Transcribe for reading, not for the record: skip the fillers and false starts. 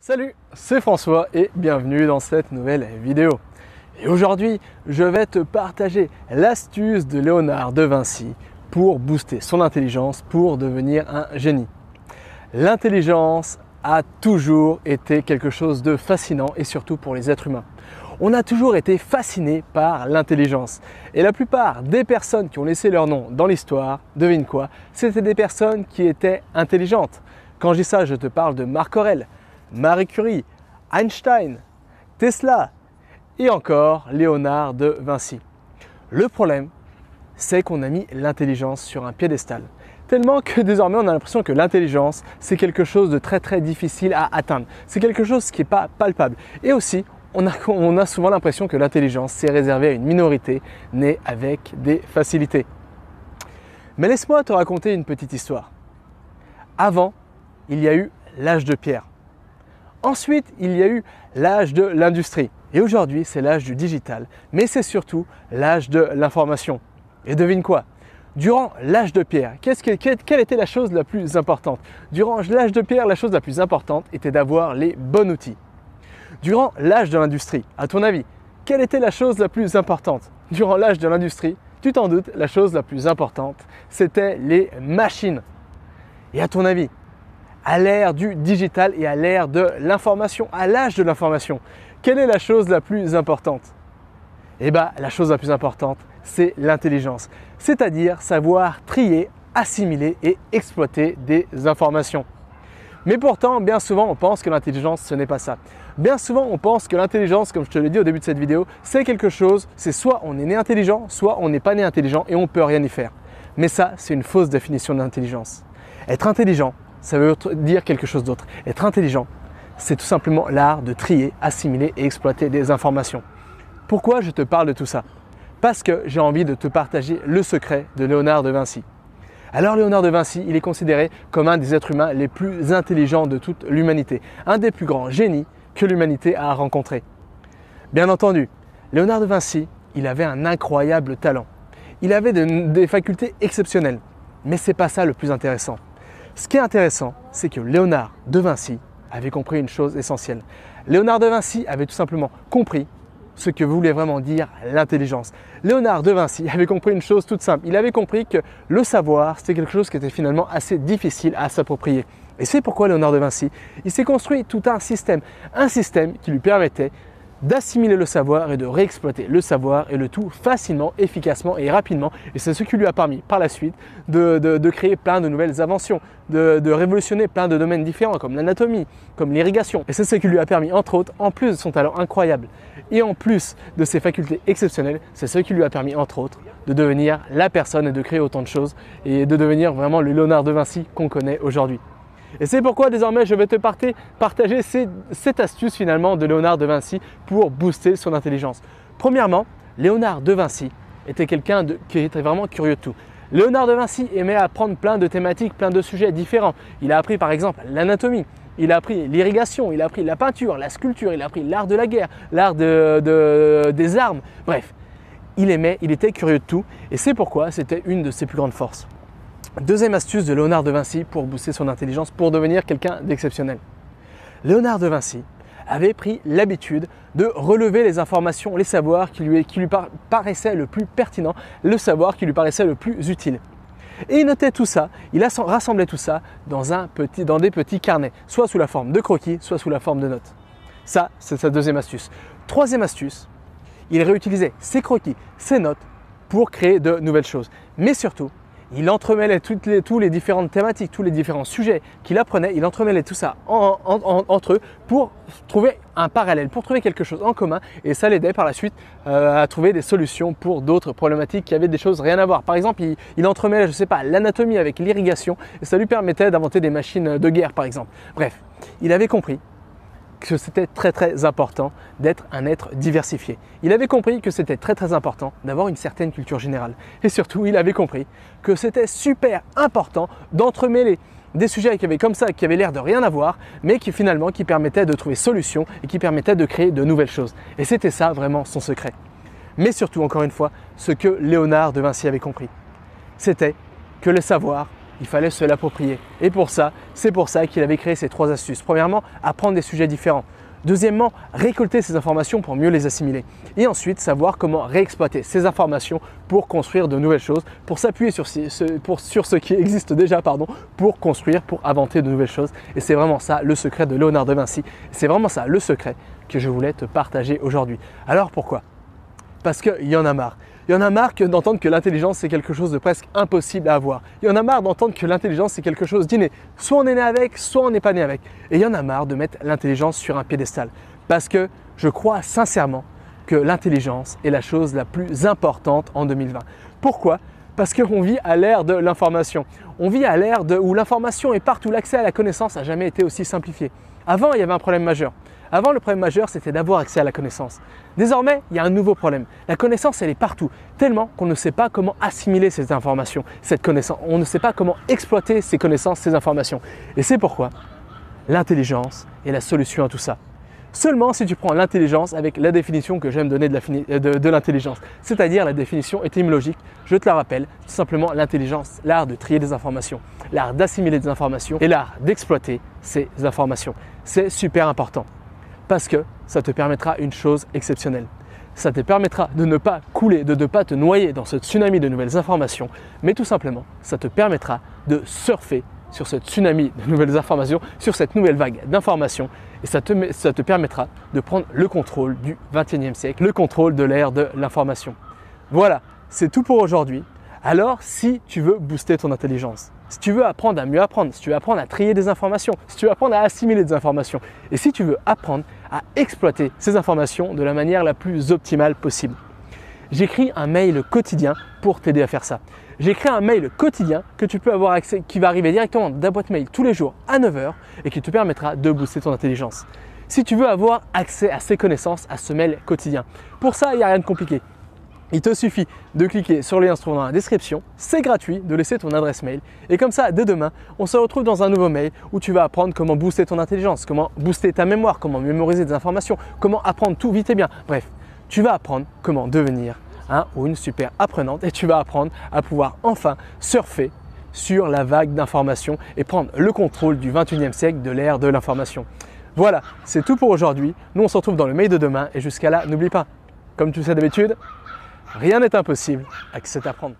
Salut, c'est François et bienvenue dans cette nouvelle vidéo. Et aujourd'hui, je vais te partager l'astuce de Léonard de Vinci pour booster son intelligence, pour devenir un génie. L'intelligence a toujours été quelque chose de fascinant et surtout pour les êtres humains. On a toujours été fasciné par l'intelligence. Et la plupart des personnes qui ont laissé leur nom dans l'histoire, devine quoi, c'était des personnes qui étaient intelligentes. Quand je dis ça, je te parle de Marc Aurèle, Marie Curie, Einstein, Tesla et encore Léonard de Vinci. Le problème, c'est qu'on a mis l'intelligence sur un piédestal. Tellement que désormais on a l'impression que l'intelligence c'est quelque chose de très difficile à atteindre. C'est quelque chose qui n'est pas palpable. Et aussi, on a souvent l'impression que l'intelligence c'est réservé à une minorité née avec des facilités. Mais laisse-moi te raconter une petite histoire. Avant, il y a eu l'âge de pierre. Ensuite, il y a eu l'âge de l'industrie. Et aujourd'hui, c'est l'âge du digital. Mais c'est surtout l'âge de l'information. Et devine quoi? Durant l'âge de pierre, quelle était la chose la plus importante? Durant l'âge de pierre, la chose la plus importante était d'avoir les bons outils. Durant l'âge de l'industrie, à ton avis, quelle était la chose la plus importante? Durant l'âge de l'industrie, tu t'en doutes, la chose la plus importante, c'était les machines. Et à ton avis, à l'ère du digital et à l'ère de l'information, à l'âge de l'information, quelle est la chose la plus importante? Eh bien, la chose la plus importante, c'est l'intelligence, c'est-à-dire savoir trier, assimiler et exploiter des informations. Mais pourtant, bien souvent, on pense que l'intelligence, ce n'est pas ça. Bien souvent, on pense que l'intelligence, comme je te l'ai dit au début de cette vidéo, c'est quelque chose, c'est soit on est né intelligent, soit on n'est pas né intelligent et on ne peut rien y faire. Mais ça, c'est une fausse définition de l'intelligence. Être intelligent, ça veut dire quelque chose d'autre. Être intelligent, c'est tout simplement l'art de trier, assimiler et exploiter des informations. Pourquoi je te parle de tout ça? Parce que j'ai envie de te partager le secret de Léonard de Vinci. Alors Léonard de Vinci, il est considéré comme un des êtres humains les plus intelligents de toute l'humanité, un des plus grands génies que l'humanité a rencontré. Bien entendu, Léonard de Vinci, il avait un incroyable talent. Il avait des facultés exceptionnelles, mais ce n'est pas ça le plus intéressant. Ce qui est intéressant, c'est que Léonard de Vinci avait compris une chose essentielle. Léonard de Vinci avait tout simplement compris ce que voulait vraiment dire l'intelligence. Léonard de Vinci avait compris une chose toute simple. Il avait compris que le savoir, c'était quelque chose qui était finalement assez difficile à s'approprier. Et c'est pourquoi Léonard de Vinci, il s'est construit tout un système qui lui permettait d'assimiler le savoir et de réexploiter le savoir et le tout facilement, efficacement et rapidement. Et c'est ce qui lui a permis par la suite de créer plein de nouvelles inventions, de révolutionner plein de domaines différents comme l'anatomie, comme l'irrigation. Et c'est ce qui lui a permis, entre autres, en plus de son talent incroyable et en plus de ses facultés exceptionnelles, c'est ce qui lui a permis, entre autres, de devenir la personne et de créer autant de choses et de devenir vraiment le Léonard de Vinci qu'on connaît aujourd'hui. Et c'est pourquoi désormais je vais te partager cette astuce finalement de Léonard de Vinci pour booster son intelligence. Premièrement, Léonard de Vinci était quelqu'un qui était vraiment curieux de tout. Léonard de Vinci aimait apprendre plein de thématiques, plein de sujets différents. Il a appris par exemple l'anatomie, il a appris l'irrigation, il a appris la peinture, la sculpture, il a appris l'art de la guerre, l'art des armes. Bref, il était curieux de tout et c'est pourquoi c'était une de ses plus grandes forces. Deuxième astuce de Léonard de Vinci pour booster son intelligence, pour devenir quelqu'un d'exceptionnel. Léonard de Vinci avait pris l'habitude de relever les informations, les savoirs qui lui paraissaient le plus pertinent, le savoir qui lui paraissait le plus utile. Et il notait tout ça, il rassemblait tout ça dans des petits carnets, soit sous la forme de croquis, soit sous la forme de notes. Ça, c'est sa deuxième astuce. Troisième astuce, il réutilisait ses croquis, ses notes pour créer de nouvelles choses. Mais surtout, il entremêlait toutes les différentes thématiques, tous les différents sujets qu'il apprenait, il entremêlait tout ça entre eux pour trouver un parallèle, pour trouver quelque chose en commun et ça l'aidait par la suite à trouver des solutions pour d'autres problématiques qui avaient des choses rien à voir. Par exemple, il entremêlait, je sais pas, l'anatomie avec l'irrigation et ça lui permettait d'inventer des machines de guerre par exemple. Bref, il avait compris que c'était très important d'être un être diversifié. Il avait compris que c'était très important d'avoir une certaine culture générale. Et surtout, il avait compris que c'était super important d'entremêler des sujets qui avaient l'air de rien avoir, mais qui finalement permettaient de trouver solutions et qui permettaient de créer de nouvelles choses. Et c'était ça vraiment son secret. Mais surtout, encore une fois, ce que Léonard de Vinci avait compris, c'était que le savoir il fallait se l'approprier. Et c'est pour ça qu'il avait créé ces 3 astuces. Premièrement, apprendre des sujets différents. Deuxièmement, récolter ces informations pour mieux les assimiler. Et ensuite, savoir comment réexploiter ces informations pour construire de nouvelles choses, pour s'appuyer sur ce qui existe déjà, pour construire, pour inventer de nouvelles choses. Et c'est vraiment ça le secret de Léonard de Vinci. C'est vraiment ça le secret que je voulais te partager aujourd'hui. Alors pourquoi? Parce qu'il y en a marre. Il y en a marre d'entendre que l'intelligence c'est quelque chose de presque impossible à avoir. Il y en a marre d'entendre que l'intelligence c'est quelque chose d'inné. Soit on est né avec, soit on n'est pas né avec. Et il y en a marre de mettre l'intelligence sur un piédestal. Parce que je crois sincèrement que l'intelligence est la chose la plus importante en 2020. Pourquoi? Parce qu'on vit à l'ère de l'information. On vit à l'ère où l'information est partout. L'accès à la connaissance n'a jamais été aussi simplifié. Avant, il y avait un problème majeur. Avant, le problème majeur, c'était d'avoir accès à la connaissance. Désormais, il y a un nouveau problème. La connaissance, elle est partout, tellement qu'on ne sait pas comment assimiler ces informations, cette connaissance. On ne sait pas comment exploiter ces connaissances, ces informations. Et c'est pourquoi l'intelligence est la solution à tout ça. Seulement si tu prends l'intelligence avec la définition que j'aime donner de l'intelligence, c'est-à-dire la définition étymologique, je te la rappelle, tout simplement l'intelligence, l'art de trier des informations, l'art d'assimiler des informations et l'art d'exploiter ces informations. C'est super important. Parce que ça te permettra une chose exceptionnelle. Ça te permettra de ne pas couler, de ne pas te noyer dans ce tsunami de nouvelles informations, mais tout simplement, ça te permettra de surfer sur ce tsunami de nouvelles informations, sur cette nouvelle vague d'informations, et ça te permettra de prendre le contrôle du XXIe siècle, le contrôle de l'ère de l'information. Voilà, c'est tout pour aujourd'hui. Alors, si tu veux booster ton intelligence, si tu veux apprendre à mieux apprendre, si tu veux apprendre à trier des informations, si tu veux apprendre à assimiler des informations, et si tu veux apprendre à exploiter ces informations de la manière la plus optimale possible, j'écris un mail quotidien pour t'aider à faire ça. J'écris un mail quotidien que tu peux avoir accès, qui va arriver directement dans ta boîte mail tous les jours à 9 h et qui te permettra de booster ton intelligence. Si tu veux avoir accès à ces connaissances, à ce mail quotidien, pour ça, il n'y a rien de compliqué. Il te suffit de cliquer sur le lien se trouvant dans la description, c'est gratuit de laisser ton adresse mail et comme ça, dès demain, on se retrouve dans un nouveau mail où tu vas apprendre comment booster ton intelligence, comment booster ta mémoire, comment mémoriser des informations, comment apprendre tout vite et bien. Bref, tu vas apprendre comment devenir un ou une super apprenante et tu vas apprendre à pouvoir enfin surfer sur la vague d'informations et prendre le contrôle du 21e siècle de l'ère de l'information. Voilà, c'est tout pour aujourd'hui. Nous, on se retrouve dans le mail de demain et jusqu'à là, n'oublie pas, comme tu sais d'habitude, rien n'est impossible avec cet apprendre.